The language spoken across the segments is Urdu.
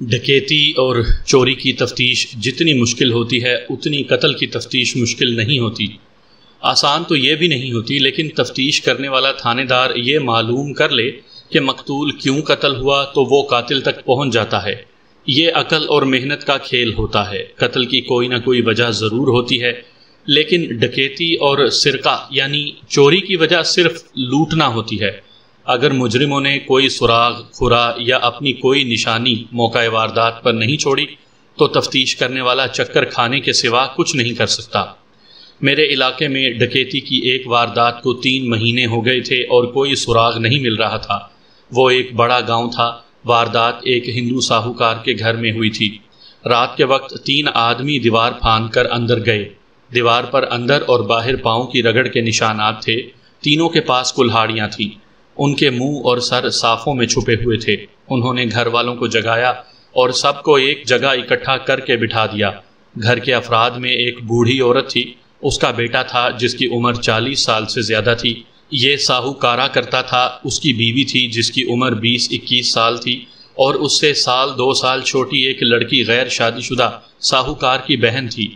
ڈکیتی اور چوری کی تفتیش جتنی مشکل ہوتی ہے اتنی قتل کی تفتیش مشکل نہیں ہوتی۔ آسان تو یہ بھی نہیں ہوتی، لیکن تفتیش کرنے والا تھانے دار یہ معلوم کر لے کہ مقتول کیوں قتل ہوا تو وہ قاتل تک پہنچ جاتا ہے۔ یہ عقل اور محنت کا کھیل ہوتا ہے۔ قتل کی کوئی نہ کوئی وجہ ضرور ہوتی ہے، لیکن ڈکیتی اور سرقہ یعنی چوری کی وجہ صرف لوٹنا ہوتی ہے۔ اگر مجرموں نے کوئی سراغ، کھرا یا اپنی کوئی نشانی موقع واردات پر نہیں چھوڑی تو تفتیش کرنے والا چکر کھانے کے سوا کچھ نہیں کر سکتا۔ میرے علاقے میں ڈکیتی کی ایک واردات کو 3 مہینے ہو گئے تھے اور کوئی سراغ نہیں مل رہا تھا۔ وہ ایک بڑا گاؤں تھا۔ واردات ایک ہندو ساہوکار کے گھر میں ہوئی تھی۔ رات کے وقت 3 آدمی دیوار پھاند کر اندر گئے۔ دیوار پر اندر اور باہر پاؤں کی رگڑ کے نشانات تھے۔ تینوں کے پاس کلہاڑیاں تھیں۔ ان کے منہ اور سر صافوں میں چھپے ہوئے تھے۔ انہوں نے گھر والوں کو جگایا اور سب کو ایک جگہ اکٹھا کر کے بٹھا دیا۔ گھر کے افراد میں ایک بوڑھی عورت تھی۔ اس کا بیٹا تھا جس کی عمر 40 سال سے زیادہ تھی۔ یہ ساہوکارہ کرتا تھا۔ اس کی بیوی تھی جس کی عمر 20-21 سال تھی، اور اس سے 1-2 سال چھوٹی ایک لڑکی غیر شادی شدہ ساہوکار کی بہن تھی۔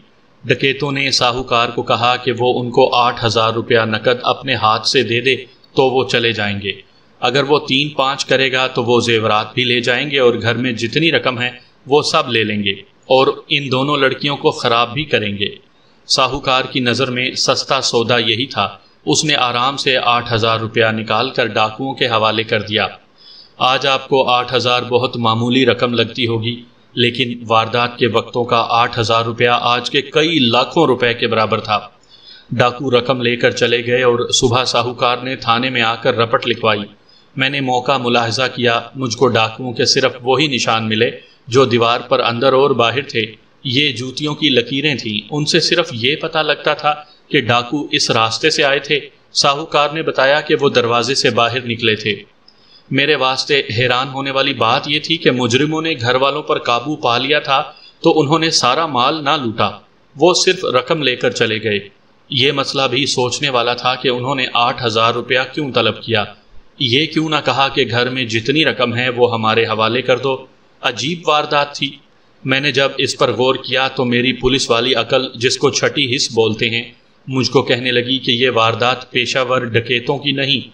ڈکیتوں نے ساہوکار کو کہا کہ وہ ان کو 8,000 روپیہ نقد اپنے ہاتھ سے دے دے تو وہ چلے جائیں گے۔ اگر وہ 3-5 کرے گا تو وہ زیورات بھی لے جائیں گے اور گھر میں جتنی رقم ہے وہ سب لے لیں گے اور ان دونوں لڑکیوں کو خراب بھی کریں گے۔ ساہوکار کی نظر میں سستا سودا یہی تھا۔ اس نے آرام سے 8,000 روپیہ نکال کر ڈاکوؤں کے حوالے کر دیا۔ آج آپ کو 8,000 بہت معمولی رقم لگتی ہوگی، لیکن واردات کے وقتوں کا 8,000 روپیہ آج کے کئی لاکھوں روپے کے برابر تھا۔ ڈاکو رقم لے کر چلے گئے اور صبح ساہوکار نے تھانے میں آ کر رپٹ لکھوائی۔ میں نے موقع ملاحظہ کیا۔ مجھ کو ڈاکوؤں کے صرف وہی نشان ملے جو دیوار پر اندر اور باہر تھے۔ یہ جوتیوں کی لکیریں تھیں۔ ان سے صرف یہ پتہ لگتا تھا کہ ڈاکو اس راستے سے آئے تھے۔ ساہوکار نے بتایا کہ وہ دروازے سے باہر نکلے تھے۔ میرے واسطے حیران ہونے والی بات یہ تھی کہ مجرموں نے گھر والوں پر قابو پا لیا تھا تو انہوں نے سارا مال نہ لوٹا، وہ صرف رقم لے کر چلے گئے۔ یہ مسئلہ بھی سوچنے والا تھا کہ انہوں نے 8,000 روپیہ کیوں طلب کیا۔ یہ کیوں نہ کہا کہ گھر میں جتنی رقم ہے وہ ہمارے حوالے کر دو۔ عجیب واردات تھی۔ میں نے جب اس پر غور کیا تو میری پولیس والی عقل، جس کو چھٹی حس بولتے ہیں، مجھ کو کہنے لگی کہ یہ واردات پیشہ ور ڈکیتوں کی نہیں۔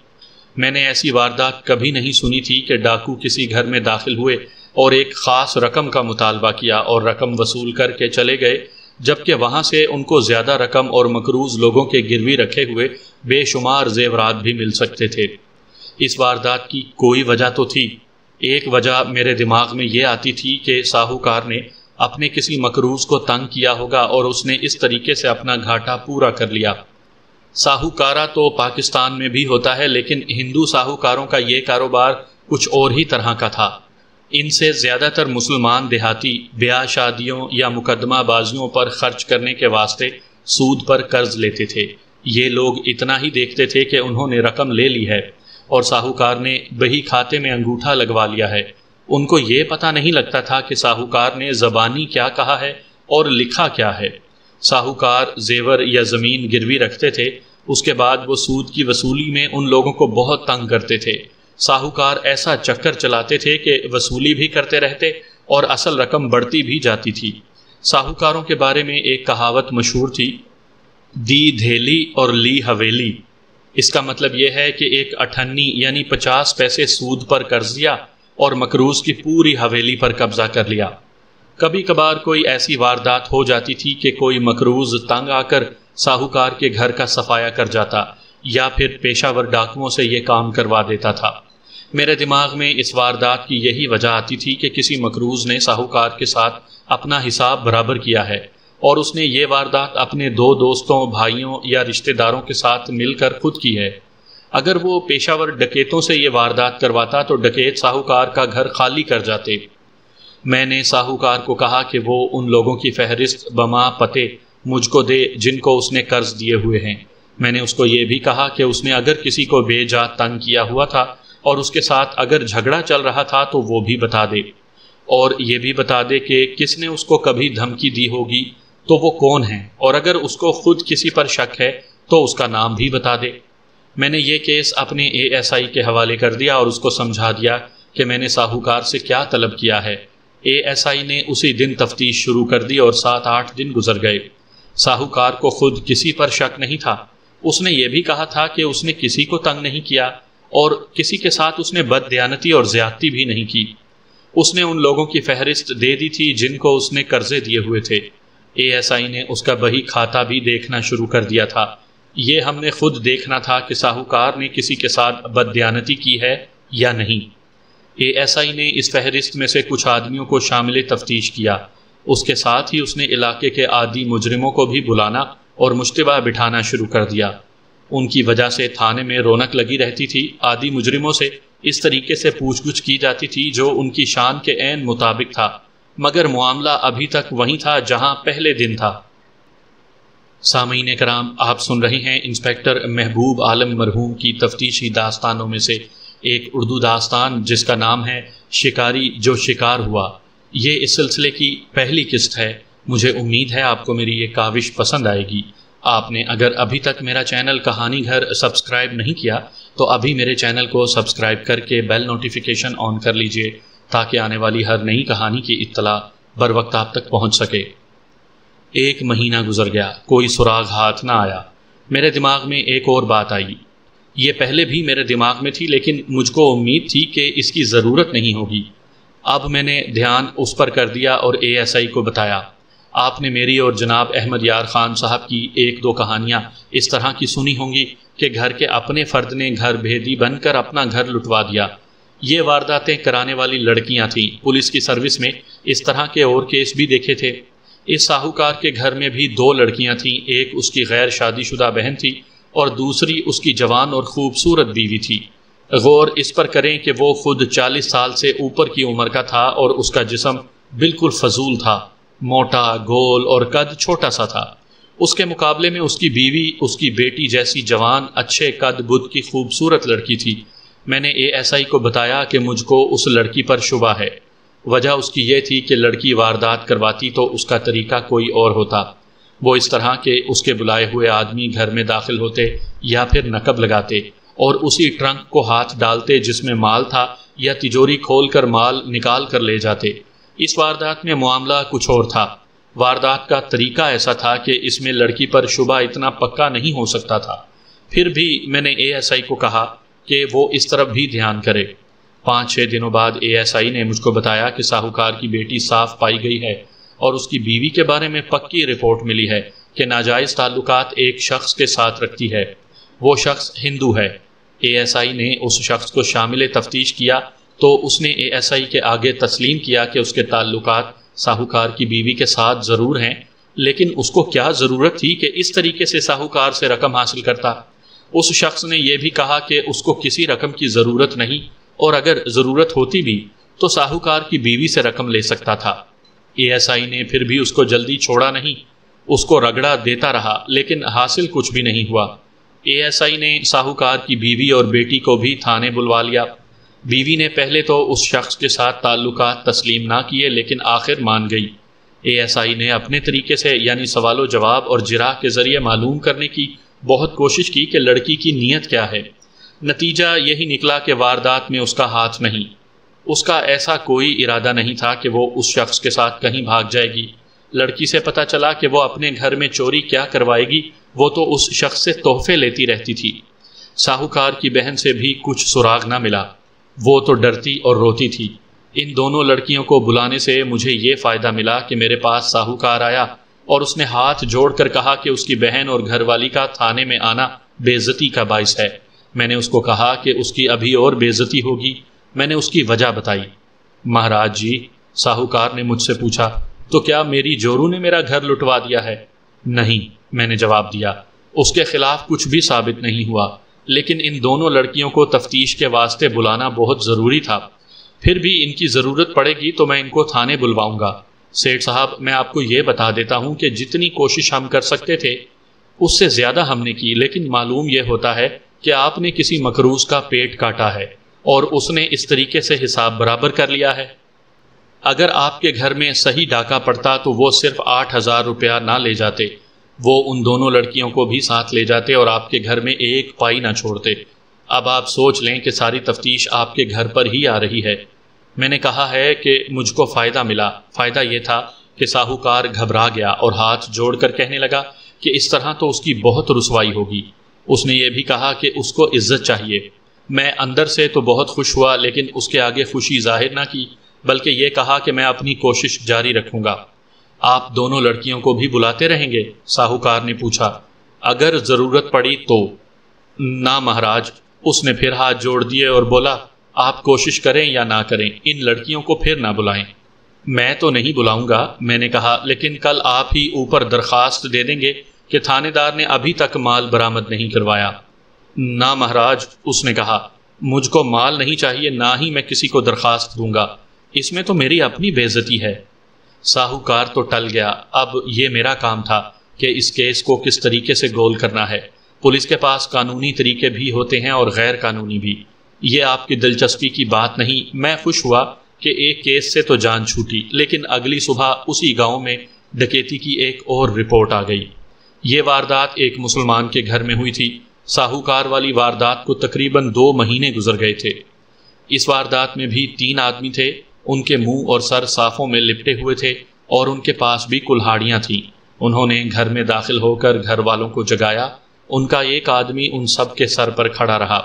میں نے ایسی واردات کبھی نہیں سنی تھی کہ ڈاکو کسی گھر میں داخل ہوئے اور ایک خاص رقم کا مطالبہ کیا اور رقم وصول کر کے چلے گئے، جبکہ وہاں سے ان کو زیادہ رقم اور مقروض لوگوں کے گروی رکھے ہوئے بے شمار زیورات بھی مل سکتے تھے۔ اس واردات کی کوئی وجہ تو تھی۔ ایک وجہ میرے دماغ میں یہ آتی تھی کہ ساہوکار نے اپنے کسی مقروض کو تنگ کیا ہوگا اور اس نے اس طریقے سے اپنا گھاٹا پورا کر لیا۔ ساہوکارہ تو پاکستان میں بھی ہوتا ہے، لیکن ہندو ساہوکاروں کا یہ کاروبار کچھ اور ہی طرح کا تھا۔ ان سے زیادہ تر مسلمان دیہاتی بیاہ شادیوں یا مقدمہ بازیوں پر خرچ کرنے کے واسطے سود پر قرض لیتے تھے۔ یہ لوگ اتنا ہی دیکھتے تھے کہ انہوں نے رقم لے لی ہے اور ساہوکار نے بہی کھاتے میں انگوٹھا لگوا لیا ہے۔ ان کو یہ پتہ نہیں لگتا تھا کہ ساہوکار نے زبانی کیا کہا ہے اور لکھا کیا ہے۔ ساہوکار زیور یا زمین گروی رکھتے تھے، اس کے بعد وہ سود کی وصولی میں ان لوگوں کو بہت تنگ کرتے تھے۔ ساہوکار ایسا چکر چلاتے تھے کہ وصولی بھی کرتے رہتے اور اصل رقم بڑھتی بھی جاتی تھی۔ ساہوکاروں کے بارے میں ایک کہاوت مشہور تھی، دی دھیلی اور لی حویلی۔ اس کا مطلب یہ ہے کہ ایک اٹھنی یعنی 50 پیسے سود پر قرض دیا اور مقروض کی پوری حویلی پر قبضہ کر لیا۔ کبھی کبھار کوئی ایسی واردات ہو جاتی تھی کہ کوئی مقروض تنگ آ کر ساہوکار کے گھر کا صفایا کر جاتا، یا پھر پیشہ ور ڈاکوؤں سے یہ کام کروا دیتا تھا۔ میرے دماغ میں اس واردات کی یہی وجہ آتی تھی کہ کسی مقروض نے ساہوکار کے ساتھ اپنا حساب برابر کیا ہے اور اس نے یہ واردات اپنے 2 دوستوں، بھائیوں یا رشتہ داروں کے ساتھ مل کر خود کی ہے۔ اگر وہ پیشہ ور ڈکیتوں سے یہ واردات کرواتا تو ڈکیت ساہوکار کا گھر خالی کر جاتے۔ میں نے ساہوکار کو کہا کہ وہ ان لوگوں کی فہرست بما پتے مجھ کو دے جن کو اس نے قرض دیے ہوئے ہیں۔ میں نے اس کو یہ بھی کہا کہ اس نے اگر کسی کو بے جا تنگ کیا ہوا تھا اور اس کے ساتھ اگر جھگڑا چل رہا تھا تو وہ بھی بتا دے، اور یہ بھی بتا دے کہ کس نے اس کو کبھی دھمکی دی ہوگی تو وہ کون ہے، اور اگر اس کو خود کسی پر شک ہے تو اس کا نام بھی بتا دے۔ میں نے یہ کیس اپنے ASI کے حوالے کر دیا اور اس کو سمجھا دیا کہ میں نے ساہوکار سے کیا طلب کیا ہے۔ ASI نے اسی دن تفتیش شروع کر دی اور 7-8 دن گزر گئے۔ ساہوکار کو خود کسی پر شک نہیں تھا۔ اس نے یہ بھی کہا تھا کہ اس نے کسی کو تنگ نہیں کیا اور کسی کے ساتھ اس نے بد دیانتی اور زیادتی بھی نہیں کی۔ اس نے ان لوگوں کی فہرست دے دی تھی جن کو اس نے قرضے دیے ہوئے تھے۔ ASI نے اس کا بہی کھاتا بھی دیکھنا شروع کر دیا تھا۔ یہ ہم نے خود دیکھنا تھا کہ ساہوکار نے کسی کے ساتھ بد دیانتی کی ہے یا نہیں۔ ASI نے اس فہرست میں سے کچھ آدمیوں کو شامل تفتیش کیا۔ اس کے ساتھ ہی اس نے علاقے کے عادی مجرموں کو بھی بلانا اور مشتبہ بٹھانا شروع کر دیا۔ ان کی وجہ سے تھانے میں رونق لگی رہتی تھی۔ عادی مجرموں سے اس طریقے سے پوچھ گچھ کی جاتی تھی جو ان کی شان کے عین مطابق تھا، مگر معاملہ ابھی تک وہی تھا جہاں پہلے دن تھا۔ سامعین کرام، آپ سن رہے ہیں انسپکٹر محبوب عالم مرحوم کی تفتیشی داستانوں میں سے ایک اردو داستان جس کا نام ہے شکاری جو شکار ہوا۔ یہ اس سلسلے کی پہلی قسط ہے۔ مجھے امید ہے آپ کو میری یہ کاوش پسند آئے گی۔ آپ نے اگر ابھی تک میرا چینل کہانی گھر سبسکرائب نہیں کیا تو ابھی میرے چینل کو سبسکرائب کر کے بیل نوٹیفیکیشن آن کر لیجئے تاکہ آنے والی ہر نئی کہانی کی اطلاع بر وقت آپ تک پہنچ سکے۔ 1 مہینہ گزر گیا، کوئی سراغ ہاتھ نہ آیا۔ میرے دماغ میں ایک اور بات آئی۔ یہ پہلے بھی میرے دماغ میں تھی لیکن مجھ کو امید تھی کہ اس کی ضرورت نہیں ہوگی۔ اب میں نے دھیان اس پر کر دیا اور ASI کو بتایا۔ آپ نے میری اور جناب احمد یار خان صاحب کی 1-2 کہانیاں اس طرح کی سنی ہوں گی کہ گھر کے اپنے فرد نے گھر بھیدی بن کر اپنا گھر لٹوا دیا۔ یہ وارداتیں کرانے والی لڑکیاں تھیں۔ پولیس کی سروس میں اس طرح کے اور کیس بھی دیکھے تھے۔ اس ساہوکار کے گھر میں بھی 2 لڑکیاں تھیں، ایک اس کی غیر شادی شدہ بہن تھی اور دوسری اس کی جوان اور خوبصورت بیوی تھی۔ غور اس پر کریں کہ وہ خود 40 سال سے اوپر کی عمر کا تھا اور اس کا جسم بالکل فضول تھا، موٹا، گول اور قد چھوٹا سا تھا۔ اس کے مقابلے میں اس کی بیوی اس کی بیٹی جیسی جوان، اچھے قد بد کی خوبصورت لڑکی تھی۔ میں نے ASI کو بتایا کہ مجھ کو اس لڑکی پر شبہ ہے۔ وجہ اس کی یہ تھی کہ لڑکی واردات کرواتی تو اس کا طریقہ کوئی اور ہوتا۔ وہ اس طرح کہ اس کے بلائے ہوئے آدمی گھر میں داخل ہوتے یا پھر نقب لگاتے اور اسی ٹرنک کو ہاتھ ڈالتے جس میں مال تھا یا تجوری کھول کر مال نکال کر لے جاتے۔ اس واردات میں معاملہ کچھ اور تھا۔ واردات کا طریقہ ایسا تھا کہ اس میں لڑکی پر شبہ اتنا پکا نہیں ہو سکتا تھا۔ پھر بھی میں نے ASI کو کہا کہ وہ اس طرف بھی دھیان کرے۔ 5-6 دنوں بعد ASI نے مجھ کو بتایا کہ ساہوکار کی بیٹی صاف پائی گئی ہے اور اس کی بیوی کے بارے میں پکی رپورٹ ملی ہے کہ ناجائز تعلقات ایک شخص کے ساتھ رکھتی ہے۔ وہ شخص ہندو ہے۔ ASI نے اس شخص کو شامل تفتیش کیا تو اس نے ASI کے آگے تسلیم کیا کہ اس کے تعلقات ساہوکار کی بیوی کے ساتھ ضرور ہیں، لیکن اس کو کیا ضرورت تھی کہ اس طریقے سے ساہوکار سے رقم حاصل کرتا؟ اس شخص نے یہ بھی کہا کہ اس کو کسی رقم کی ضرورت نہیں اور اگر ضرورت ہوتی بھی تو ساہوکار کی بیوی سے رقم لے سکتا تھا۔ ASI نے پھر بھی اس کو جلدی چھوڑا نہیں، اس کو رگڑا دیتا رہا لیکن حاصل کچھ بھی نہیں ہوا۔ ASI نے ساہوکار کی بیوی اور بیٹی کو بھی تھانے بلوا لیا۔ بیوی نے پہلے تو اس شخص کے ساتھ تعلقات تسلیم نہ کیے لیکن آخر مان گئی۔ ASI نے اپنے طریقے سے یعنی سوال و جواب اور جراح کے ذریعے معلوم کرنے کی بہت کوشش کی کہ لڑکی کی نیت کیا ہے۔ نتیجہ یہی نکلا کہ واردات میں اس کا ہاتھ نہیں۔ اس کا ایسا کوئی ارادہ نہیں تھا کہ وہ اس شخص کے ساتھ کہیں بھاگ جائے گی۔ لڑکی سے پتہ چلا کہ وہ اپنے گھر میں چوری کیا کروائے گی، وہ تو اس شخص سے تحفے لیتی رہتی تھی۔ ساہوکار کی بہن سے بھی کچھ سراغ نہ ملا، وہ تو ڈرتی اور روتی تھی۔ ان دونوں لڑکیوں کو بلانے سے مجھے یہ فائدہ ملا کہ میرے پاس ساہوکار آیا اور اس نے ہاتھ جوڑ کر کہا کہ اس کی بہن اور گھر والی کا تھانے میں آنا بے عزتی کا باعث ہے۔ میں نے اس کو کہا کہ اس کی ابھی اور بے عزتی ہوگی۔ میں نے اس کی وجہ بتائی۔ مہاراج جی، ساہوکار نے مجھ سے پوچھا، تو کیا میری جورو نے میرا گھر لٹوا دیا ہے؟ نہیں، میں نے جواب دیا، اس کے خلاف کچھ بھی ثابت نہیں ہوا، لیکن ان دونوں لڑکیوں کو تفتیش کے واسطے بلانا بہت ضروری تھا۔ پھر بھی ان کی ضرورت پڑے گی تو میں ان کو تھانے بلواؤں گا۔ سیٹھ صاحب، میں آپ کو یہ بتا دیتا ہوں کہ جتنی کوشش ہم کر سکتے تھے اس سے زیادہ ہم نے کی، لیکن معلوم یہ ہوتا ہے کہ آپ نے کسی مقروض کا پیٹ کاٹا ہے اور اس نے اس طریقے سے حساب برابر کر لیا ہے۔ اگر آپ کے گھر میں صحیح ڈاکہ پڑتا تو وہ صرف 8,000 روپیہ نہ لے جاتے، وہ ان دونوں لڑکیوں کو بھی ساتھ لے جاتے اور آپ کے گھر میں ایک پائی نہ چھوڑتے۔ اب آپ سوچ لیں کہ ساری تفتیش آپ کے گھر پر ہی آ رہی ہے۔ میں نے کہا ہے کہ مجھ کو فائدہ ملا۔ فائدہ یہ تھا کہ ساہوکار گھبرا گیا اور ہاتھ جوڑ کر کہنے لگا کہ اس طرح تو اس کی بہت رسوائی ہوگی۔ اس نے یہ بھی کہا کہ اس کو عزت چاہیے۔ میں اندر سے تو بہت خوش ہوا، لیکن اس کے آگے خوشی ظاہر نہ کی، بلکہ یہ کہا کہ میں اپنی کوشش جاری رکھوں گا۔ آپ دونوں لڑکیوں کو بھی بلاتے رہیں گے؟ ساہوکار نے پوچھا۔ اگر ضرورت پڑی تو۔ نہ مہاراج، اس نے پھر ہاتھ جوڑ دیے اور بولا، آپ کوشش کریں یا نہ کریں، ان لڑکیوں کو پھر نہ بلائیں۔ میں تو نہیں بلاؤں گا، میں نے کہا، لیکن کل آپ ہی اوپر درخواست دے دیں گے کہ تھانے دار نے ابھی تک مال برآمد نہیں کروایا۔ نہ مہاراج، اس نے کہا، مجھ کو مال نہیں چاہیے، نہ ہی میں کسی کو درخواست دوں گا، اس میں تو میری اپنی بے عزتی ہے۔ ساہوکار تو ٹل گیا۔ اب یہ میرا کام تھا کہ اس کیس کو کس طریقے سے گول کرنا ہے۔ پولیس کے پاس قانونی طریقے بھی ہوتے ہیں اور غیر قانونی بھی۔ یہ آپ کی دلچسپی کی بات نہیں۔ میں خوش ہوا کہ ایک کیس سے تو جان چھوٹی، لیکن اگلی صبح اسی گاؤں میں ڈکیتی کی ایک اور رپورٹ آ گئی۔ یہ واردات ایک مسلمان کے گھر میں ہوئی تھی۔ ساہوکار والی واردات کو تقریباً 2 مہینے گزر گئے تھے۔ اس واردات میں بھی 3 آدمی تھے۔ ان کے منہ اور سر صافوں میں لپٹے ہوئے تھے اور ان کے پاس بھی کلہاڑیاں تھیں۔ انہوں نے گھر میں داخل ہو کر گھر والوں کو جگایا۔ ان کا ایک آدمی ان سب کے سر پر کھڑا رہا۔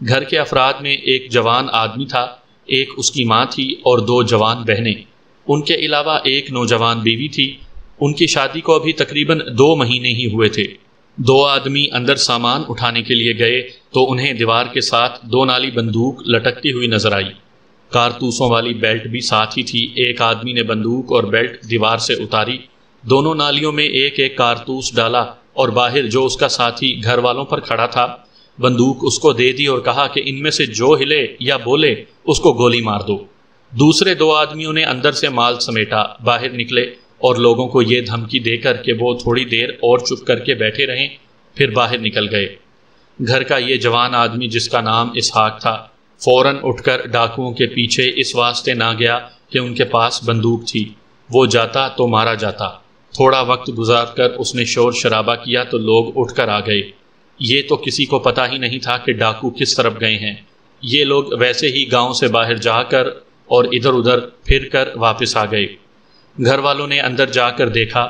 گھر کے افراد میں ایک جوان آدمی تھا، ایک اس کی ماں تھی اور 2 جوان بہنیں۔ ان کے علاوہ ایک نوجوان بیوی تھی۔ ان کی شادی کو ابھی تقریباً 2 مہینے ہی ہوئے تھے۔ 2 آدمی اندر سامان اٹھانے کے لیے گئے تو انہیں دیوار کے ساتھ 2 نالی بندوق لٹکتی ہوئی نظر آئی۔ کارتوسوں والی بیلٹ بھی ساتھ ہی تھی۔ ایک آدمی نے بندوق اور بیلٹ دیوار سے اتاری، دونوں نالیوں میں ایک ایک کارتوس ڈالا اور باہر جو اس کا ساتھی گھر والوں پر کھڑا تھا، بندوق اس کو دے دی اور کہا کہ ان میں سے جو ہلے یا بولے اس کو گولی مار دو۔ دوسرے 2 آدمیوں نے اندر سے مال سمیٹا، باہر نکلے اور لوگوں کو یہ دھمکی دے کر کہ وہ تھوڑی دیر اور چپ کر کے بیٹھے رہیں، پھر باہر نکل گئے۔ گھر کا یہ جوان آدمی جس کا نام اسحاق تھا، فوراً اٹھ کر ڈاکوؤں کے پیچھے اس واسطے نہ گیا کہ ان کے پاس بندوق تھی، وہ جاتا تو مارا جاتا۔ تھوڑا وقت گزار کر اس نے شور شرابہ کیا تو لوگ اٹھ کر آ گئے۔ یہ تو کسی کو پتہ ہی نہیں تھا کہ ڈاکو کس طرف گئے ہیں۔ یہ لوگ ویسے ہی گاؤں سے باہر جا کر اور ادھر ادھر پھر کر واپس آ گئے۔ گھر والوں نے اندر جا کر دیکھا،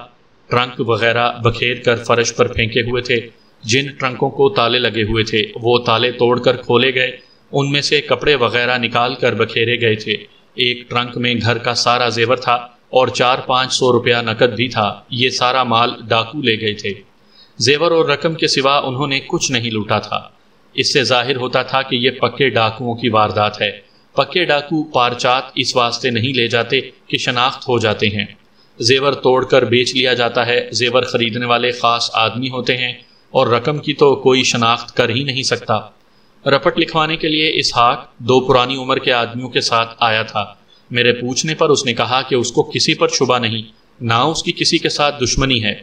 ٹرنک وغیرہ بکھیر کر فرش پر پھینکے ہوئے تھے۔ جن ٹرنکوں کو تالے لگے ہوئے تھے وہ تالے توڑ کر کھولے گئے، ان میں سے کپڑے وغیرہ نکال کر بکھیرے گئے تھے۔ ایک ٹرنک میں گھر کا سارا زیور تھا اور 400-500 روپیہ نقد بھی تھا۔ یہ سارا مال ڈاکو لے گئے تھے۔ زیور اور رقم کے سوا انہوں نے کچھ نہیں لوٹا تھا۔ اس سے ظاہر ہوتا تھا کہ یہ پکے ڈاکوؤں کی واردات ہے۔ پکے ڈاکو پارچات اس واسطے نہیں لے جاتے کہ شناخت ہو جاتے ہیں۔ زیور توڑ کر بیچ لیا جاتا ہے۔ زیور خریدنے والے خاص آدمی ہوتے ہیں اور رقم کی تو کوئی شناخت کر ہی نہیں سکتا۔ رپٹ لکھوانے کے لیے اسحاق 2 پرانی عمر کے آدمیوں کے ساتھ آیا تھا۔ میرے پوچھنے پر اس نے کہا کہ اس کو کسی پر شبہ نہیں، نہ اس کی کسی کے ساتھ دشمنی ہے۔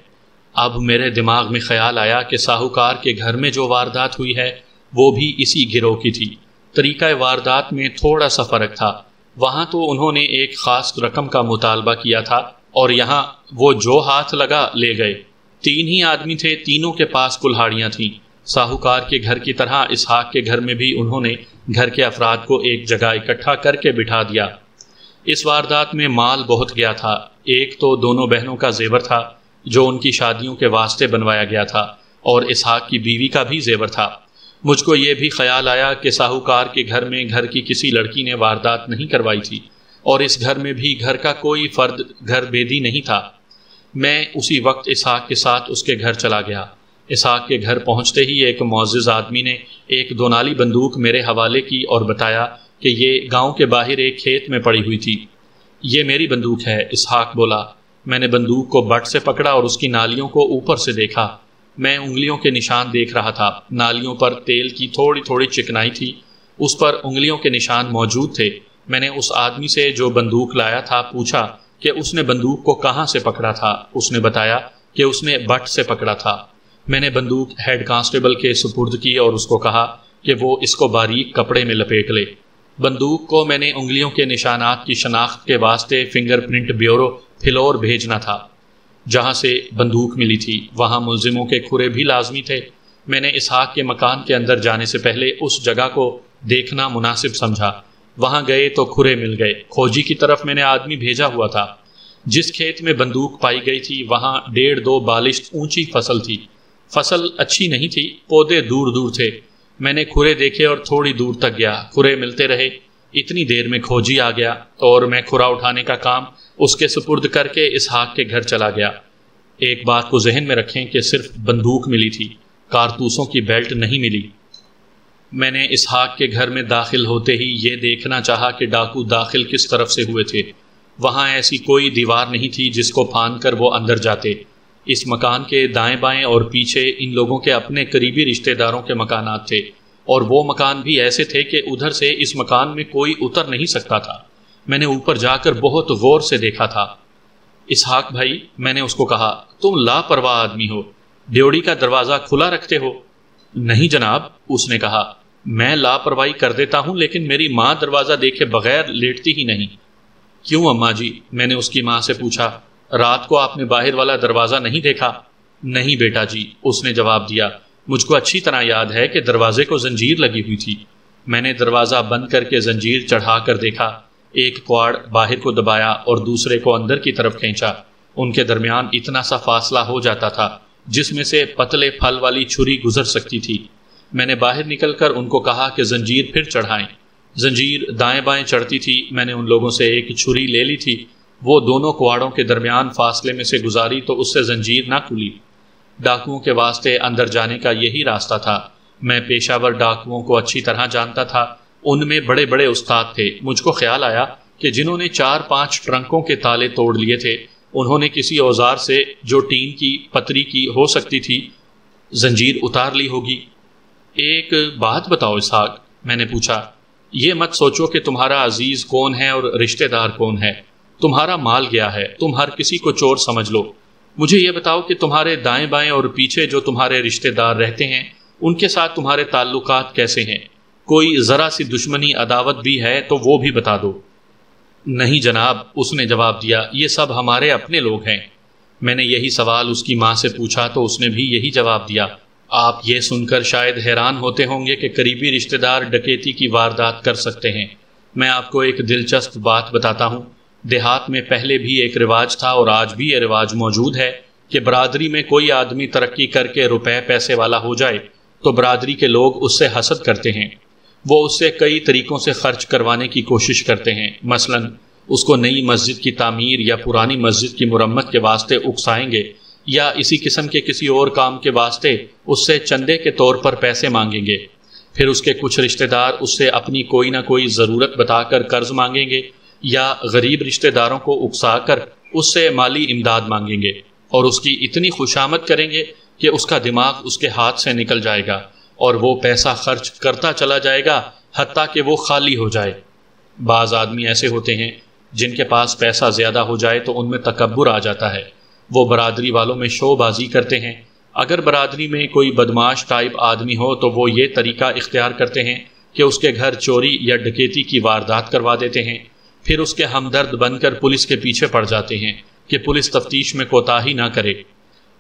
اب میرے دماغ میں خیال آیا کہ ساہوکار کے گھر میں جو واردات ہوئی ہے وہ بھی اسی گروہ کی تھی۔ طریقہ واردات میں تھوڑا سا فرق تھا۔ وہاں تو انہوں نے ایک خاص رقم کا مطالبہ کیا تھا اور یہاں وہ جو ہاتھ لگا لے گئے۔ 3 ہی آدمی تھے، تینوں کے پاس کلہاڑیاں تھیں۔ ساہوکار کے گھر کی طرح اسحاق کے گھر میں بھی انہوں نے گھر کے افراد کو ایک جگہ اکٹھا کر کے بٹھا دیا۔ اس واردات میں مال بہت گیا تھا۔ ایک تو دونوں بہنوں کا زیور تھا جو ان کی شادیوں کے واسطے بنوایا گیا تھا، اور اسحاق کی بیوی کا بھی زیور تھا۔ مجھ کو یہ بھی خیال آیا کہ ساہوکار کے گھر میں گھر کی کسی لڑکی نے واردات نہیں کروائی تھی، اور اس گھر میں بھی گھر کا کوئی فرد گھر بیدی نہیں تھا۔ میں اسی وقت اسحاق کے ساتھ اس کے گھر چلا گیا۔ اسحاق کے گھر پہنچتے ہی ایک معزز آدمی نے ایک 2 نالی بندوق میرے حوالے کی اور بتایا کہ یہ گاؤں کے باہر ایک کھیت میں پڑی ہوئی تھی۔ یہ میری بندوق ہے، اسحاق بولا۔ میں نے بندوق کو بٹ سے پکڑا اور اس کی نالیوں کو اوپر سے دیکھا۔ میں انگلیوں کے نشان دیکھ رہا تھا۔ نالیوں پر تیل کی تھوڑی تھوڑی چکنائی تھی، اس پر انگلیوں کے نشان موجود تھے۔ میں نے اس آدمی سے جو بندوق لایا تھا پوچھا کہ اس نے بندوق کو کہاں سے پکڑا تھا۔ اس نے بتایا کہ اس نے بٹ سے پکڑا تھا۔ میں نے بندوق ہیڈ کانسٹیبل کے سپرد کی اور اس کو کہا کہ وہ اس کو باریک کپڑے میں لپیٹ لے۔ بندوق کو میں نے انگلیوں کے نشانات کی شناخت کے واسطے فنگر پرنٹ بیورو فلور بھیجنا تھا۔ جہاں سے بندوق ملی تھی وہاں ملزموں کے کھرے بھی لازمی تھے۔ میں نے اسحاق کے مکان کے اندر جانے سے پہلے اس جگہ کو دیکھنا مناسب سمجھا۔ وہاں گئے تو کھرے مل گئے۔ کھوجی کی طرف میں نے آدمی بھیجا ہوا تھا۔ جس کھیت میں بندوق پائی گئی تھی وہاں 1.5-2 بالشت اونچی فصل تھی۔ فصل اچھی نہیں تھی، پودے دور دور تھے۔ میں نے کھرے دیکھے اور تھوڑی دور تک گیا، کھرے ملتے رہے۔ اتنی دیر میں کھوجی آ گیا اور میں کھرا اٹھانے کا کام اس کے سپرد کر کے اسحاق کے گھر چلا گیا۔ ایک بات کو ذہن میں رکھیں کہ صرف بندوق ملی تھی، کارتوسوں کی بیلٹ نہیں ملی۔ میں نے اسحاق کے گھر میں داخل ہوتے ہی یہ دیکھنا چاہا کہ ڈاکو داخل کس طرف سے ہوئے تھے۔ وہاں ایسی کوئی دیوار نہیں تھی جس کو پھاند کر وہ اندر جاتے۔ اس مکان کے دائیں بائیں اور پیچھے ان لوگوں کے اپنے قریبی رشتہ داروں کے مکانات تھے، اور وہ مکان بھی ایسے تھے کہ ادھر سے اس مکان میں کوئی اتر نہیں سکتا تھا۔ میں نے اوپر جا کر بہت غور سے دیکھا تھا۔ اسحاق بھائی، میں نے اس کو کہا، تم لاپرواہ آدمی ہو، ڈیوڑی کا دروازہ کھلا رکھتے ہو؟ نہیں جناب، اس نے کہا، میں لاپرواہی کر دیتا ہوں لیکن میری ماں دروازہ دیکھے بغیر لیٹتی ہی نہیں۔ کیوں اماں جی؟ میں نے اس کی ماں سے پوچھا۔ رات کو آپ نے باہر والا دروازہ نہیں دیکھا؟ نہیں بیٹا جی، اس نے جواب دیا، مجھ کو اچھی طرح یاد ہے کہ دروازے کو زنجیر لگی ہوئی تھی۔ میں نے دروازہ بند کر کے زنجیر چڑھا کر دیکھا، ایک کواڑ باہر کو دبایا اور دوسرے کو اندر کی طرف کھینچا۔ ان کے درمیان اتنا سا فاصلہ ہو جاتا تھا جس میں سے پتلے پھل والی چھری گزر سکتی تھی۔ میں نے باہر نکل کر ان کو کہا کہ زنجیر پھر چڑھائیں۔ زنجیر دائیں بائیں چڑھتی تھی۔ میں نے ان لوگوں سے ایک چھری لے لی تھی، وہ دونوں کواڑوں کے درمیان فاصلے میں سے گزاری تو اس سے زنجیر نہ کھلی۔ ڈاکوؤں کے واسطے اندر جانے کا یہی راستہ تھا۔ میں پیشہ ور ڈاکوؤں کو اچھی طرح جانتا تھا، ان میں بڑے بڑے استاد تھے۔ مجھ کو خیال آیا کہ جنہوں نے 4-5 ٹرنکوں کے تالے توڑ لیے تھے، انہوں نے کسی اوزار سے جو ٹین کی پتری کی ہو سکتی تھی زنجیر اتار لی ہوگی۔ ایک بات بتاؤ اسحاق، میں نے پوچھا، یہ مت سوچو کہ تمہارا عزیز کون ہے اور رشتہ دار کون ہے۔ تمہارا مال گیا ہے، تم ہر کسی کو چور سمجھ لو۔ مجھے یہ بتاؤ کہ تمہارے دائیں بائیں اور پیچھے جو تمہارے رشتہ دار رہتے ہیں ان کے ساتھ تمہارے تعلقات کیسے ہیں؟ کوئی ذرا سی دشمنی عداوت بھی ہے تو وہ بھی بتا دو۔ نہیں جناب، اس نے جواب دیا، یہ سب ہمارے اپنے لوگ ہیں۔ میں نے یہی سوال اس کی ماں سے پوچھا تو اس نے بھی یہی جواب دیا۔ آپ یہ سن کر شاید حیران ہوتے ہوں گے کہ قریبی رشتہ دار ڈکیتی کی واردات کر سکتے ہیں۔ میں آپ کو ایک دلچسپ بات بتاتا ہوں۔ دیہات میں پہلے بھی ایک رواج تھا اور آج بھی یہ رواج موجود ہے کہ برادری میں کوئی آدمی ترقی کر کے روپے پیسے والا ہو جائے تو برادری کے لوگ اس سے حسد کرتے ہیں۔ وہ اس سے کئی طریقوں سے خرچ کروانے کی کوشش کرتے ہیں۔ مثلا اس کو نئی مسجد کی تعمیر یا پرانی مسجد کی مرمت کے واسطے اکسائیں گے، یا اسی قسم کے کسی اور کام کے واسطے اس سے چندے کے طور پر پیسے مانگیں گے۔ پھر اس کے کچھ رشتہ دار اس سے اپنی کوئی نہ کوئی ضرورت بتا کر قرض مانگیں گے، یا غریب رشتہ داروں کو اکسا کر اس سے مالی امداد مانگیں گے، اور اس کی اتنی خوشامد کریں گے کہ اس کا دماغ اس کے ہاتھ سے نکل جائے گا اور وہ پیسہ خرچ کرتا چلا جائے گا حتیٰ کہ وہ خالی ہو جائے۔ بعض آدمی ایسے ہوتے ہیں جن کے پاس پیسہ زیادہ ہو جائے تو ان میں تکبر آ جاتا ہے، وہ برادری والوں میں شو بازی کرتے ہیں۔ اگر برادری میں کوئی بدماش ٹائپ آدمی ہو تو وہ یہ طریقہ اختیار کرتے ہیں کہ اس کے گھر چوری یا ڈکیتی کی واردات کروا دیتے ہیں، پھر اس کے ہمدرد بن کر پولیس کے پیچھے پڑ جاتے ہیں کہ پولیس تفتیش میں کوتاہی نہ کرے۔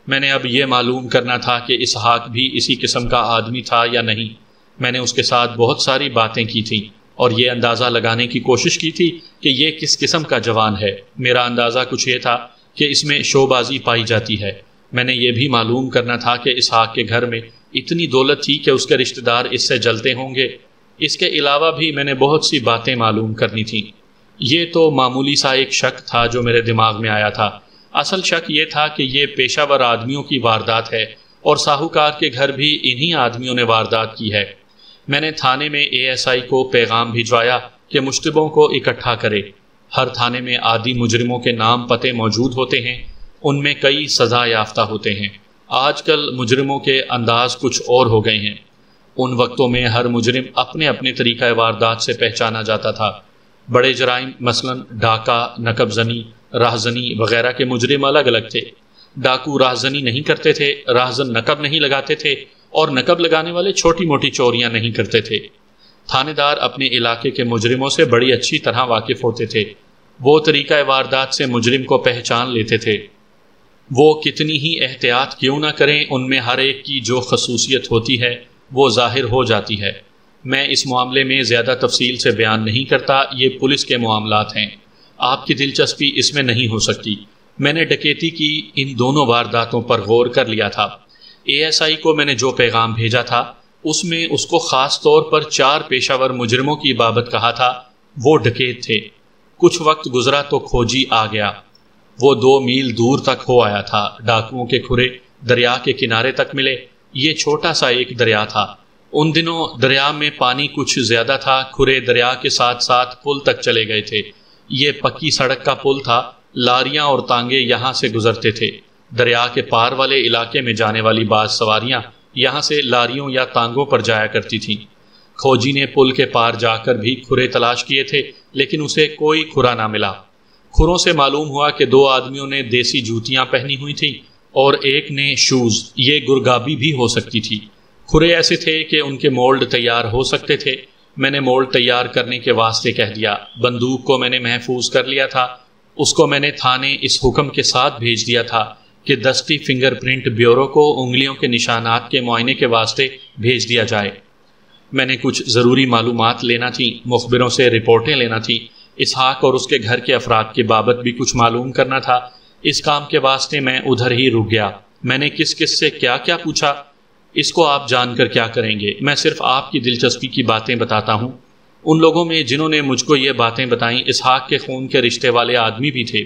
میں نے اب یہ معلوم کرنا تھا کہ اسحاق بھی اسی قسم کا آدمی تھا یا نہیں۔ میں نے اس کے ساتھ بہت ساری باتیں کی تھیں اور یہ اندازہ لگانے کی کوشش کی تھی کہ یہ کس قسم کا جوان ہے۔ میرا اندازہ کچھ یہ تھا کہ اس میں شو بازی پائی جاتی ہے۔ میں نے یہ بھی معلوم کرنا تھا کہ اسحاق کے گھر میں اتنی دولت تھی کہ اس کے رشتہ دار اس سے جلتے ہوں گے۔ اس کے علاوہ بھی میں نے بہت سی باتیں معلوم کرنی تھیں۔ یہ تو معمولی سا ایک شک تھا جو میرے دماغ میں آیا تھا۔ اصل شک یہ تھا کہ یہ پیشہ ور آدمیوں کی واردات ہے اور ساہوکار کے گھر بھی انہی آدمیوں نے واردات کی ہے۔ میں نے تھانے میں ASI کو پیغام بھجوایا کہ مشتبہوں کو اکٹھا کرے۔ ہر تھانے میں عادی مجرموں کے نام پتے موجود ہوتے ہیں، ان میں کئی سزا یافتہ ہوتے ہیں۔ آج کل مجرموں کے انداز کچھ اور ہو گئے ہیں۔ ان وقتوں میں ہر مجرم اپنے اپنے طریقہ واردات سے پہچانا جاتا تھا۔ بڑے جرائم مثلا ڈاکہ، نقب زنی، راہزنی وغیرہ کے مجرم الگ الگ تھے۔ ڈاکو راہزنی نہیں کرتے تھے، راہزن نقب نہیں لگاتے تھے، اور نقب لگانے والے چھوٹی موٹی چوریاں نہیں کرتے تھے۔ تھانے دار اپنے علاقے کے مجرموں سے بڑی اچھی طرح واقف ہوتے تھے۔ وہ طریقہ واردات سے مجرم کو پہچان لیتے تھے۔ وہ کتنی ہی احتیاط کیوں نہ کریں، ان میں ہر ایک کی جو خصوصیت ہوتی ہے وہ ظاہر ہو جاتی ہے۔ میں اس معاملے میں زیادہ تفصیل سے بیان نہیں کرتا، یہ پولیس کے معاملات ہیں، آپ کی دلچسپی اس میں نہیں ہو سکتی۔ میں نے ڈکیتی کی ان دونوں وارداتوں پر غور کر لیا تھا۔ ASI کو میں نے جو پیغام بھیجا تھا اس میں اس کو خاص طور پر 4 پیشہ ور مجرموں کی بابت کہا تھا۔ وہ ڈکیت تھے۔ کچھ وقت گزرا تو کھوجی آ گیا۔ وہ 2 میل دور تک ہو آیا تھا۔ ڈاکوؤں کے کھرے دریا کے کنارے تک ملے۔ یہ چھوٹا سا ایک دریا تھا۔ ان دنوں دریا میں پانی کچھ زیادہ تھا۔ کھرے دریا کے ساتھ ساتھ پل تک چلے گئے تھے۔ یہ پکی سڑک کا پل تھا۔ لاریاں اور تانگے یہاں سے گزرتے تھے۔ دریا کے پار والے علاقے میں جانے والی بعض سواریاں یہاں سے لاریوں یا تانگوں پر جایا کرتی تھیں۔ کھوجی نے پل کے پار جا کر بھی کھرے تلاش کیے تھے، لیکن اسے کوئی کھرا نہ ملا۔ کھروں سے معلوم ہوا کہ 2 آدمیوں نے دیسی جوتیاں پہنی ہوئی تھیں اور ایک نے شوز، یہ گرگابی بھی ہو سکتی تھی۔ کھرے ایسے تھے کہ ان کے مولڈ تیار ہو سکتے تھے۔ میں نے مولڈ تیار کرنے کے واسطے کہہ دیا۔ بندوق کو میں نے محفوظ کر لیا تھا۔ اس کو میں نے تھانے اس حکم کے ساتھ بھیج دیا تھا کہ دستی فنگر پرنٹ بیورو کو انگلیوں کے نشانات کے معائنے کے واسطے بھیج دیا جائے۔ میں نے کچھ ضروری معلومات لینا تھی، مخبروں سے رپورٹیں لینا تھی، اسحاق اور اس کے گھر کے افراد کی بابت بھی کچھ معلوم کرنا تھا۔ اس کام کے واسطے میں ادھر ہی رک گیا۔ میں نے کس کس سے کیا کیا پوچھا، اس کو آپ جان کر کیا کریں گے؟ میں صرف آپ کی دلچسپی کی باتیں بتاتا ہوں۔ ان لوگوں میں جنہوں نے مجھ کو یہ باتیں بتائیں اسحاق کے خون کے رشتے والے آدمی بھی تھے۔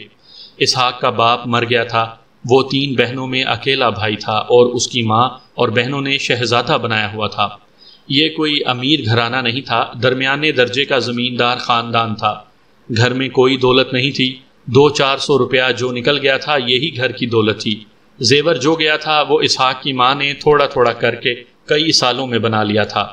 اسحاق کا باپ مر گیا تھا۔ وہ 3 بہنوں میں اکیلا بھائی تھا اور اس کی ماں اور بہنوں نے شہزادہ بنایا ہوا تھا۔ یہ کوئی امیر گھرانہ نہیں تھا، درمیانے درجے کا زمیندار خاندان تھا۔ گھر میں کوئی دولت نہیں تھی۔ 200-400 روپیہ جو نکل گیا تھا یہی گھر کی دولت تھی۔ زیور جو گیا تھا وہ اسحاق کی ماں نے تھوڑا تھوڑا کر کے کئی سالوں میں بنا لیا تھا۔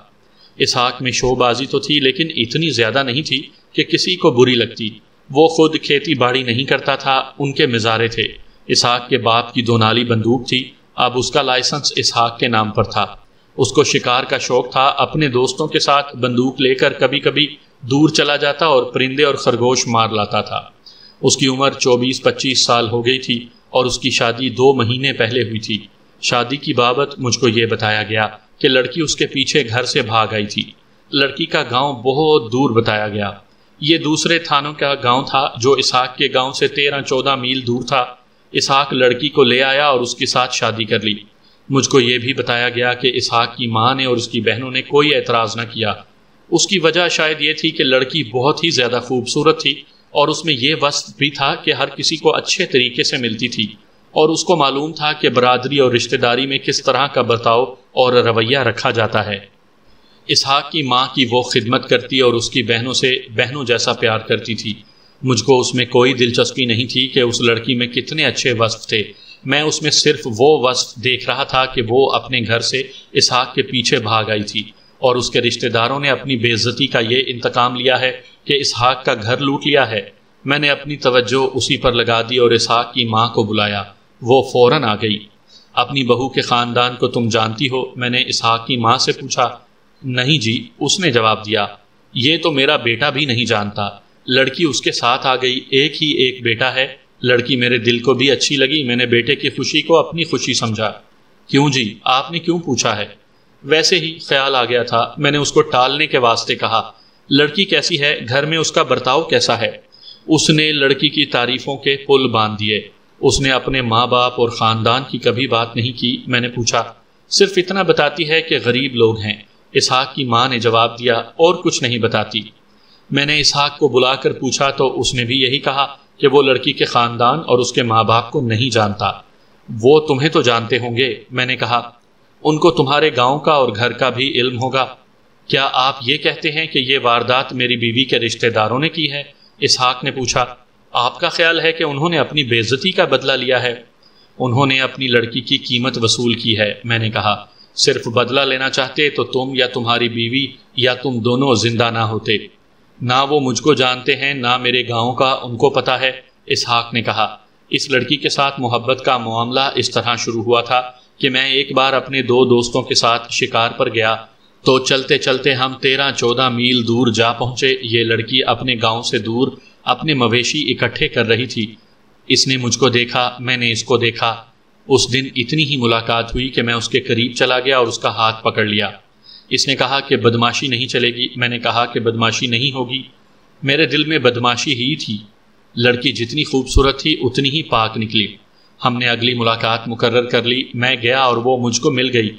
اسحاق میں شو بازی تو تھی لیکن اتنی زیادہ نہیں تھی کہ کسی کو بری لگتی۔ وہ خود کھیتی باڑی نہیں کرتا تھا، ان کے مزارے تھے۔ اسحاق کے باپ کی 2 نالی بندوق تھی، اب اس کا لائسنس اسحاق کے نام پر تھا۔ اس کو شکار کا شوق تھا، اپنے دوستوں کے ساتھ بندوق لے کر کبھی کبھی دور چلا جاتا اور پرندے اور خرگوش مار لاتا تھا۔ اس کی عمر 24-25 سال ہو گئی تھی اور اس کی شادی 2 مہینے پہلے ہوئی تھی۔ شادی کی بابت مجھ کو یہ بتایا گیا کہ لڑکی اس کے پیچھے گھر سے بھاگ آئی تھی۔ لڑکی کا گاؤں بہت دور بتایا گیا۔ یہ دوسرے تھانوں کا گاؤں تھا جو اسحاق کے گاؤں سے 13-14 میل دور تھا۔ اسحاق لڑکی کو لے آیا اور اس کے ساتھ شادی کر لی۔ مجھ کو یہ بھی بتایا گیا کہ اسحاق کی ماں نے اور اس کی بہنوں نے کوئی اعتراض نہ کیا۔ اس کی وجہ شاید یہ تھی کہ لڑکی بہت ہی زیادہ خوبصورت تھی اور اس میں یہ وصف بھی تھا کہ ہر کسی کو اچھے طریقے سے ملتی تھی، اور اس کو معلوم تھا کہ برادری اور رشتہ داری میں کس طرح کا برتاؤ اور رویہ رکھا جاتا ہے۔ اسحاق کی ماں کی وہ خدمت کرتی اور اس کی بہنوں سے بہنوں جیسا پیار کرتی تھی۔ مجھ کو اس میں کوئی دلچسپی نہیں تھی کہ اس لڑکی میں کتنے اچھے وصف تھے۔ میں اس میں صرف وہ وصف دیکھ رہا تھا کہ وہ اپنے گھر سے اسحاق کے پیچھے بھاگ آئی تھی اور اس کے رشتہ داروں نے اپنی بے عزتی کا یہ انتقام لیا ہے کہ اسحاق کا گھر لوٹ لیا ہے۔ میں نے اپنی توجہ اسی پر لگا دی اور اسحاق کی ماں کو بلایا۔ وہ فوراً آ گئی۔ اپنی بہو کے خاندان کو تم جانتی ہو؟ میں نے اسحاق کی ماں سے پوچھا۔ نہیں جی، اس نے جواب دیا۔ یہ تو میرا بیٹا بھی نہیں جانتا۔ لڑکی اس کے ساتھ آ گئی۔ ایک ہی ایک بیٹا ہے۔ لڑکی میرے دل کو بھی اچھی لگی۔ میں نے بیٹے کی خوشی کو اپنی خوشی سمجھا۔ کیوں جی، آپ نے کیوں پوچھا ہے؟ ویسے ہی خیال آ گیا تھا۔ میں نے اس کو ٹالنے کے واسطے کہا۔ لڑکی کیسی ہے؟ گھر میں اس کا برتاؤ کیسا ہے؟ اس نے لڑکی کی تعریفوں کے پل باندھ دیے۔ اس نے اپنے ماں باپ اور خاندان کی کبھی بات نہیں کی۔ میں نے پوچھا۔ صرف اتنا بتاتی ہے کہ غریب لوگ ہیں، اسحاق کی ماں نے جواب دیا، اور کچھ نہیں بتاتی۔ میں نے اسحاق کو بلا کر پوچھا تو اس نے بھی یہی کہا کہ وہ لڑکی کے خاندان اور اس کے ماں باپ کو نہیں جانتا۔ وہ تمہیں تو جانتے ہوں گے، میں نے کہا۔ ان کو تمہارے گاؤں کا اور گھر کا بھی علم ہوگا۔ کیا آپ یہ کہتے ہیں کہ یہ واردات میری بیوی کے رشتہ داروں نے کی ہے؟ اسحاق نے پوچھا۔ آپ کا خیال ہے کہ انہوں نے اپنی بے عزتی کا بدلہ لیا ہے؟ انہوں نے اپنی لڑکی کی قیمت وصول کی ہے، میں نے کہا۔ صرف بدلہ لینا چاہتے تو تم یا تمہاری بیوی یا تم دونوں زندہ نہ ہوتے۔ نہ وہ مجھ کو جانتے ہیں، نہ میرے گاؤں کا ان کو پتہ ہے، اسحاق نے کہا۔ اس لڑکی کے ساتھ محبت کا معاملہ اس طرح شروع ہوا تھا کہ میں ایک بار اپنے 2 دوستوں کے ساتھ شکار پر گیا تو چلتے چلتے ہم 13-14 میل دور جا پہنچے۔ یہ لڑکی اپنے گاؤں سے دور اپنے مویشی اکٹھے کر رہی تھی۔ اس نے مجھ کو دیکھا، میں نے اس کو دیکھا۔ اس دن اتنی ہی ملاقات ہوئی کہ میں اس کے قریب چلا گیا اور اس کا ہاتھ پکڑ لیا۔ اس نے کہا کہ بدماشی نہیں چلے گی۔ میں نے کہا کہ بدماشی نہیں ہوگی، میرے دل میں بدماشی ہی تھی۔ لڑکی جتنی خوبصورت تھی اتنی ہی پاک نکلی۔ ہم نے اگلی ملاقات مقرر کر لی۔ میں گیا اور وہ مجھ کو مل گئی۔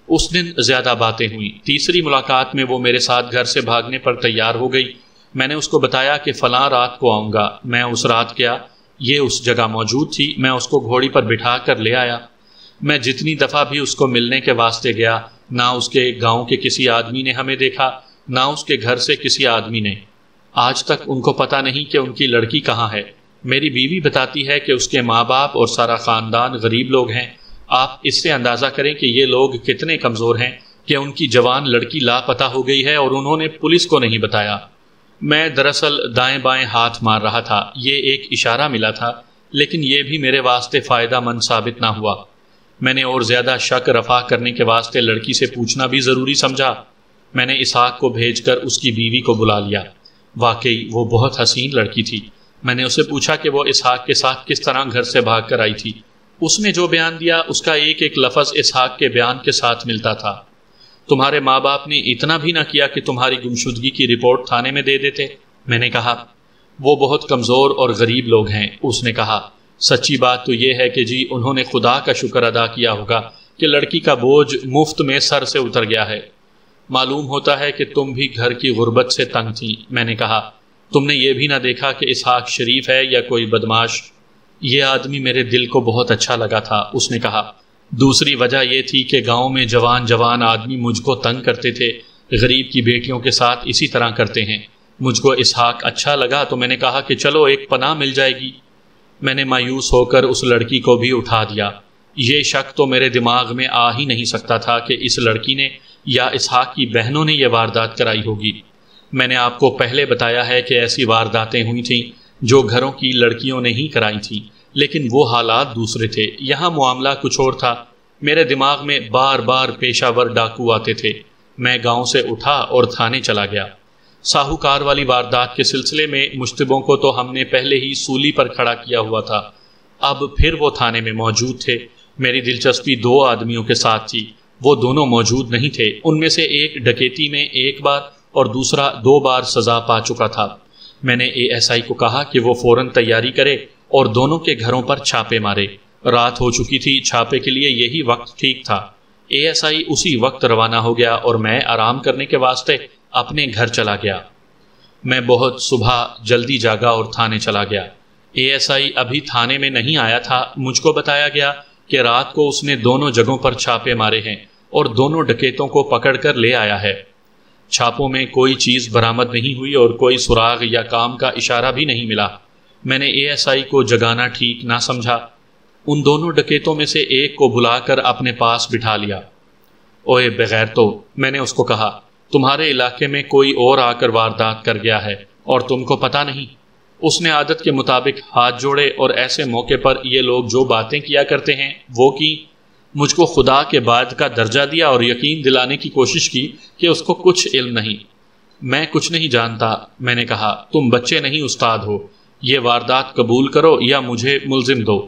اس دن زیادہ باتیں ہوئیں۔ تیسری ملاقات میں وہ میرے ساتھ گھر سے بھاگنے پر تیار ہو گئی۔ میں نے اس کو بتایا کہ فلاں رات کو آؤں گا۔ میں اس رات گیا، یہ اس جگہ موجود تھی۔ میں اس کو گھوڑی پر بٹھا کر لے آیا۔ میں جتنی دفعہ بھی اس کو ملنے کے واسطے گیا، نہ اس کے گاؤں کے کسی آدمی نے ہمیں دیکھا، نہ اس کے گھر سے کسی آدمی نے۔ آج تک ان کو پتہ نہیں کہ ان کی لڑکی کہاں ہے۔ میری بیوی بتاتی ہے کہ اس کے ماں باپ اور سارا خاندان غریب لوگ ہیں۔ آپ اس سے اندازہ کریں کہ یہ لوگ کتنے کمزور ہیں کہ ان کی جوان لڑکی لاپتہ ہو گئی ہے اور انہوں نے پولیس کو نہیں بتایا۔ میں دراصل دائیں بائیں ہاتھ مار رہا تھا۔ یہ ایک اشارہ ملا تھا، لیکن یہ بھی میرے واسطے فائدہ مند ثابت نہ ہوا۔ میں نے اور زیادہ شک رفع کرنے کے واسطے لڑکی سے پوچھنا بھی ضروری سمجھا۔ میں نے اسحاق کو بھیج کر اس کی بیوی کو بلا لیا۔ واقعی وہ بہت حسین لڑکی تھی۔ میں نے اسے پوچھا کہ وہ اسحاق کے ساتھ کس طرح گھر سے بھاگ کر آئی تھی۔ اس نے جو بیان دیا اس کا ایک ایک لفظ اسحاق کے بیان کے ساتھ ملتا تھا۔ تمہارے ماں باپ نے اتنا بھی نہ کیا کہ تمہاری گمشدگی کی رپورٹ تھانے میں دے دیتے؟ میں نے کہا وہ بہت کمزور اور غریب لوگ ہیں۔ اس نے کہا سچی بات تو یہ ہے کہ جی انہوں نے خدا کا شکر ادا کیا ہوگا کہ لڑکی کا بوجھ مفت میں سر سے اتر گیا ہے۔ معلوم ہوتا ہے کہ تم بھی گھر کی غربت سے تنگ تھیں۔ میں نے کہا تم نے یہ بھی نہ دیکھا کہ اسحاق شریف ہے یا کوئی بدماش؟ یہ آدمی میرے دل کو بہت اچھا لگا تھا۔ اس نے کہا دوسری وجہ یہ تھی کہ گاؤں میں جوان آدمی مجھ کو تنگ کرتے تھے، غریب کی بیٹیوں کے ساتھ اسی طرح کرتے ہیں۔ مجھ کو اسحاق اچھا لگا تو میں نے کہا کہ چلو ایک پناہ مل جائے گی۔ میں نے مایوس ہو کر اس لڑکی کو بھی اٹھا دیا۔ یہ شک تو میرے دماغ میں آ ہی نہیں سکتا تھا کہ اس لڑکی نے یا اسحاق کی بہنوں نے یہ واردات کرائی ہوگی۔ میں نے آپ کو پہلے بتایا ہے کہ ایسی وارداتیں ہوئی تھیں جو گھروں کی لڑکیوں نے ہی کرائی تھیں، لیکن وہ حالات دوسرے تھے۔ یہاں معاملہ کچھ اور تھا۔ میرے دماغ میں بار بار پیشہ ور ڈاکو آتے تھے۔ میں گاؤں سے اٹھا اور تھانے چلا گیا۔ ساہوکار والی واردات کے سلسلے میں مشتبوں کو تو ہم نے پہلے ہی سولی پر کھڑا کیا ہوا تھا، اب پھر وہ تھانے میں موجود تھے۔ میری دلچسپی دو آدمیوں کے ساتھ تھی، وہ دونوں موجود نہیں تھے۔ ان میں سے ایک ڈکیتی میں ایک بار اور دوسرا 2 بار سزا پا چکا تھا۔ میں نے ASI کو کہا کہ وہ فوراً تیاری کرے اور دونوں کے گھروں پر چھاپے مارے۔ رات ہو چکی تھی، چھاپے کے لیے یہی وقت ٹھیک تھا۔ ASI اسی وقت روانہ ہو گیا اور میں آرام کرنے کے واسطے اپنے گھر چلا گیا۔ میں بہت صبح جلدی جاگا اور تھانے چلا گیا۔ ASI ابھی تھانے میں نہیں آیا تھا۔ مجھ کو بتایا گیا کہ رات کو اس نے دونوں جگہوں پر چھاپے مارے ہیں اور دونوں ڈکیتوں کو پکڑ کر لے آیا ہے۔ چھاپوں میں کوئی چیز برآمد نہیں ہوئی اور کوئی سراغ یا کام کا اشارہ بھی نہیں ملا۔ میں نے ASI کو جگانا ٹھیک نہ سمجھا۔ ان دونوں ڈکیتوں میں سے ایک کو بلا کر اپنے پاس بٹھا لیا۔ اوئے بغیرتو، میں نے اس کو کہا تمہارے علاقے میں کوئی اور آ کر واردات کر گیا ہے اور تم کو پتہ نہیں؟ اس نے عادت کے مطابق ہاتھ جوڑے اور ایسے موقع پر یہ لوگ جو باتیں کیا کرتے ہیں وہ کی۔ مجھ کو خدا کے بعد کا درجہ دیا اور یقین دلانے کی کوشش کی کہ اس کو کچھ علم نہیں۔ میں کچھ نہیں جانتا۔ میں نے کہا تم بچے نہیں استاد ہو، یہ واردات قبول کرو یا مجھے ملزم دو۔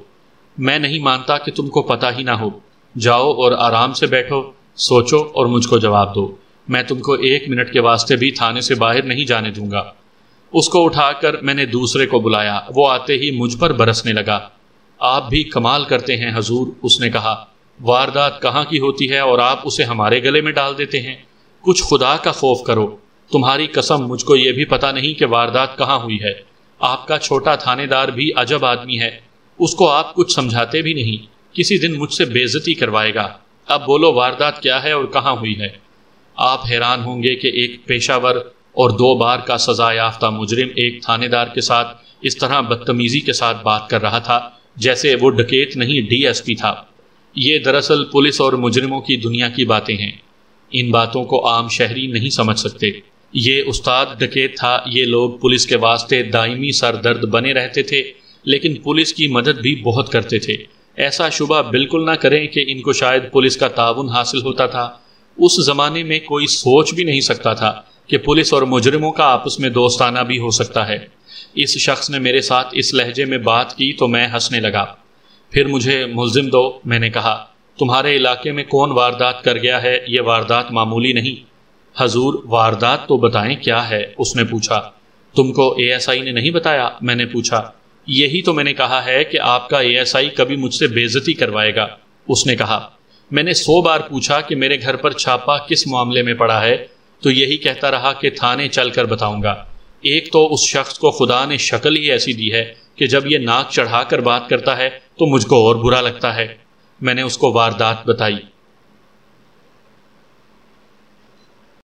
میں نہیں مانتا کہ تم کو پتہ ہی نہ ہو۔ جاؤ اور آرام سے بیٹھو، سوچو اور مجھ کو جواب دو۔ میں تم کو 1 منٹ کے واسطے بھی تھانے سے باہر نہیں جانے دوں گا۔ اس کو اٹھا کر میں نے دوسرے کو بلایا۔ وہ آتے ہی مجھ پر برسنے لگا۔ آپ بھی کمال کرتے ہیں حضور، اس نے کہا۔ واردات کہاں کی ہوتی ہے اور آپ اسے ہمارے گلے میں ڈال دیتے ہیں؟ کچھ خدا کا خوف کرو۔ تمہاری قسم مجھ کو یہ بھی پتہ نہیں کہ واردات کہاں ہوئی ہے۔ آپ کا چھوٹا تھانے دار بھی عجب آدمی ہے، اس کو آپ کچھ سمجھاتے بھی نہیں، کسی دن مجھ سے بے عزتی کروائے گا۔ اب بولو واردات کیا ہے اور کہاں ہوئی ہے؟ آپ حیران ہوں گے کہ ایک پیشہ ور اور 2 بار کا سزا یافتہ مجرم ایک تھانے دار کے ساتھ اس طرح بدتمیزی کے ساتھ بات کر رہا تھا جیسے وہ ڈکیت نہیں DSP تھا۔ یہ دراصل پولیس اور مجرموں کی دنیا کی باتیں ہیں۔ ان باتوں کو عام شہری نہیں سمجھ سکتے۔ یہ استاد ڈکیت تھا، یہ لوگ پولیس کے واسطے دائمی سر درد بنے رہتے تھے، لیکن پولیس کی مدد بھی بہت کرتے تھے۔ ایسا شبہ بالکل نہ کریں کہ ان کو شاید پولیس کا تعاون حاصل ہوتا تھا۔ اس زمانے میں کوئی سوچ بھی نہیں سکتا تھا کہ پولیس اور مجرموں کا آپس میں دوستانہ بھی ہو سکتا ہے۔ اس شخص نے میرے ساتھ اس لہجے میں بات کی تو میں ہنسنے لگا۔ پھر مجھے ملزم دو، میں نے کہا۔ تمہارے علاقے میں کون واردات کر گیا ہے؟ یہ واردات معمولی نہیں، حضور واردات تو بتائیں کیا ہے؟ اس نے پوچھا۔ تم کو ASI نے نہیں بتایا؟ میں نے پوچھا۔ یہی تو میں نے کہا ہے کہ آپ کا ASI کبھی مجھ سے بے عزتی کروائے گا، اس نے کہا۔ میں نے 100 بار پوچھا کہ میرے گھر پر چھاپا کس معاملے میں پڑا ہے، تو یہی کہتا رہا کہ تھانے چل کر بتاؤں گا۔ ایک تو اس شخص کو خدا نے شکل ہی ایسی دی ہے کہ جب یہ ناک چڑھا کر بات کرتا ہے تو مجھ کو اور برا لگتا ہے۔ میں نے اس کو واردات بتائی۔